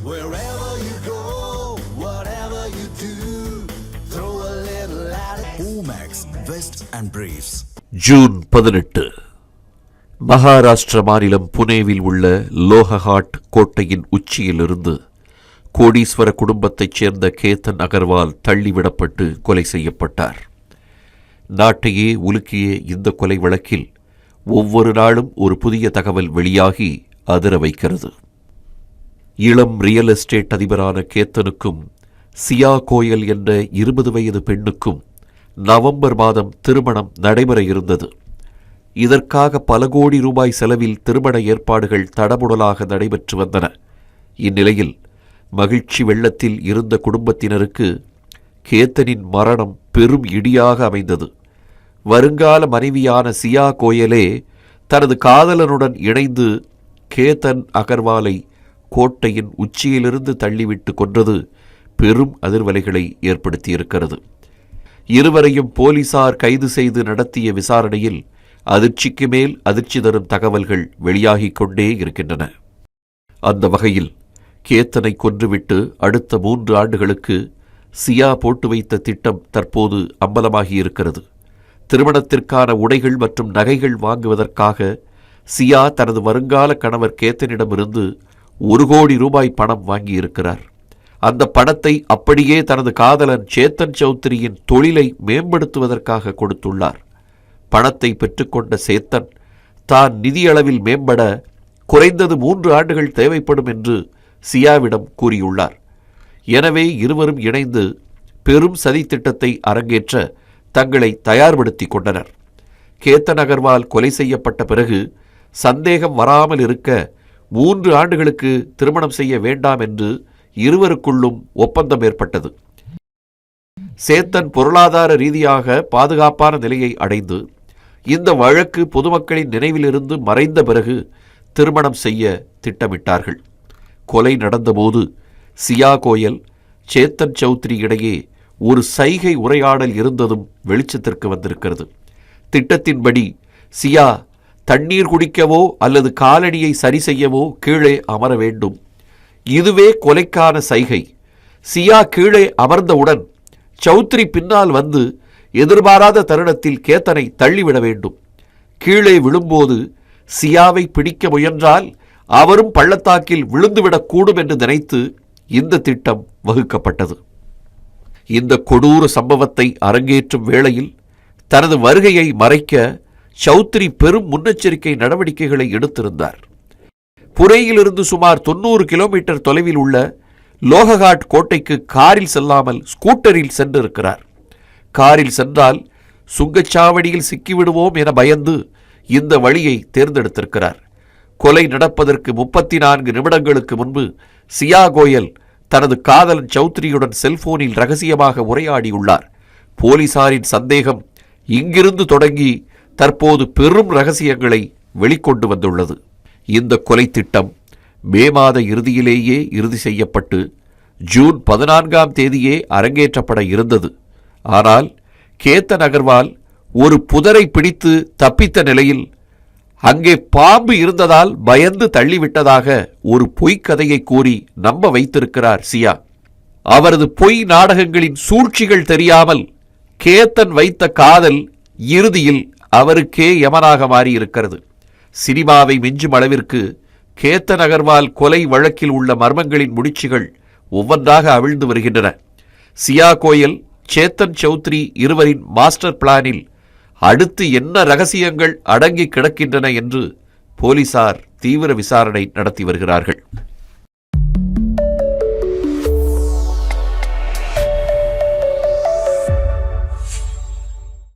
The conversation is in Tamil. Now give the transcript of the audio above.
Wherever you go, whatever you do, throw a little at it. Omax, Vest and Briefs. June 18. Maharashtra மாநிலம் புனேவில் உள்ள லோஹகாட் கோட்டையின் உச்சியிலிருந்து கோடீஸ்வர குடும்பத்தைச் சேர்ந்த கேத்தன் அகர்வால் தள்ளிவிடப்பட்டு கொலை செய்யப்பட்டார். நாட்டையே உலுக்கிய இந்த கொலை வழக்கில் ஒவ்வொரு நாளும் ஒரு புதிய தகவல் வெளியாகி அதிர வைக்கிறது. இளம் ரியல் எஸ்டேட் அதிபரான கேத்தனுக்கும் சியா கோயல் என்ற 20 வயது பெண்ணுக்கும் நவம்பர் மாதம் திருமணம் நடைபெற இருந்தது. இதற்காக பல கோடி ரூபாய் செலவில் திருமண ஏற்பாடுகள் தடபுடலாக நடைபெற்று வந்தன. இந்நிலையில் மகிழ்ச்சி வெள்ளத்தில் இருந்த குடும்பத்தினருக்கு கேத்தனின் மரணம் பெரும் இடியாக அமைந்தது. வருங்கால மனைவியான சியா கோயலே தனது காதலனுடன் இணைந்து கேத்தன் அகர்வாலை கோட்டையின் உச்சியிலிருந்து தள்ளிவிட்டு கொன்றது பெரும் அதிர்வலைகளை ஏற்படுத்தியிருக்கிறது. இருவரையும் போலீசார் கைது செய்து நடத்திய விசாரணையில் அதிர்ச்சிக்கு மேல் அதிர்ச்சி தரும் தகவல்கள் வெளியாகிக் கொண்டே இருக்கின்றன. அந்த வகையில் கேத்தனை கொன்றுவிட்டு அடுத்த 3 ஆண்டுகளுக்கு சியா போட்டு வைத்த திட்டம் தற்போது அம்பலமாகியிருக்கிறது. திருமணத்திற்கான உடைகள் மற்றும் நகைகள் வாங்குவதற்காக சியா தனது வருங்கால கணவர் கேத்தனிடமிருந்து 1 கோடி ரூபாய் பணம் வாங்கியிருக்கிறார். அந்த பணத்தை அப்படியே தனது காதலன் சேத்தன் சௌத்ரியின் தொழிலை மேம்படுத்துவதற்காக கொடுத்துள்ளார். பணத்தை பெற்றுக்கொண்ட சேத்தன் தான் நிதியளவில் மேம்பட குறைந்தது 3 ஆண்டுகள் தேவைப்படும் என்று சியாவிடம் கூறியுள்ளார். எனவே இருவரும் இணைந்து பெரும் சதி திட்டத்தை அரங்கேற்ற தங்களை தயார்படுத்திக் கொண்டனர். கேத்தன் அகர்வால் கொலை செய்யப்பட்ட பிறகு சந்தேகம் வராமல் இருக்க 3 ஆண்டுகளுக்கு திருமணம் செய்ய வேண்டாம் என்று இருவருக்குள்ளும் ஒப்பந்தம் ஏற்பட்டது. சேத்தன் பொருளாதார ரீதியாக பாதுகாப்பான நிலையை அடைந்து இந்த வழக்கு பொதுமக்களின் நினைவிலிருந்து மறைந்த பிறகு திருமணம் செய்ய திட்டமிட்டார்கள். கொலை நடந்தபோது சியா கோயல் சேத்தன் சௌத்ரி இடையே ஒரு சைகை உரையாடல் இருந்ததும் வெளிச்சத்திற்கு வந்திருக்கிறது. திட்டத்தின்படி சியா தண்ணீர் குடிக்கவோ அல்லது காலணியை சரி செய்யவோ கீழே அமர வேண்டும். இதுவே கொலைக்கான சைகை. சியா கீழே அமர்ந்தவுடன் சௌத்ரி பின்னால் வந்து எதிர்பாராத தருணத்தில் கேத்தனை தள்ளிவிட வேண்டும். கீழே விழும்போது சியாவை பிடிக்க முயன்றால் அவரும் பள்ளத்தாக்கில் விழுந்துவிடக்கூடும் என்று நினைத்து இந்த திட்டம் வகுக்கப்பட்டது. இந்த கொடூர சம்பவத்தை அரங்கேற்றும் வேளையில் தனது வருகையை மறைக்க சௌத்ரி பெரும் முன்னெச்சரிக்கை நடவடிக்கைகளை எடுத்திருந்தார். புனேயிலிருந்து சுமார் 90 கிலோமீட்டர் தொலைவில் உள்ள லோஹகாட் கோட்டைக்கு காரில் செல்லாமல் ஸ்கூட்டரில் சென்றிருக்கிறார். காரில் சென்றால் சுங்கச்சாவடியில் சிக்கிவிடுவோம் என பயந்து இந்த வழியை தேர்ந்தெடுத்திருக்கிறார். கொலை நடப்பதற்கு 34 நிமிடங்களுக்கு முன்பு சியா கோயல் தனது காதலன் சௌத்ரியுடன் செல்போனில் ரகசியமாக உரையாடியுள்ளார். போலீசாரின் சந்தேகம் இங்கிருந்து தொடங்கி தற்போது பெரும் ரகசியங்களை வெளிக்கொண்டு வந்துள்ளது. இந்த கொலை திட்டம் மே மாத இறுதியிலேயே இறுதி செய்யப்பட்டு ஜூன் 14ஆம் தேதியே அரங்கேற்றப்பட இருந்தது. ஆனால் கேத்தன் அகர்வால் ஒரு புதரை பிடித்து தப்பித்த நிலையில் அங்கே பாம்பு இருந்ததால் பயந்து தள்ளிவிட்டதாக ஒரு பொய்க்கதையை கூறி நம்ப வைத்திருக்கிறார் சியா. அவரது பொய் நாடகங்களின் சூழ்ச்சிகள் தெரியாமல் கேத்தன் வைத்த காதல் இறுதியில் அவருக்கே யமனாக மாறியிருக்கிறது. சினிமாவை மிஞ்சும் அளவிற்கு கேத்தன் அகர்வால் கொலை வழக்கில் உள்ள மர்மங்களின் முடிச்சுகள் ஒவ்வொன்றாக அவிழ்ந்து வருகின்றன. சியா கோயல், சேத்தன் சௌத்ரி இருவரின் மாஸ்டர் பிளானில் அடுத்து என்ன ரகசியங்கள் அடங்கி கிடக்கின்றன என்று போலீசார் தீவிர விசாரணை நடத்தி வருகிறார்கள்.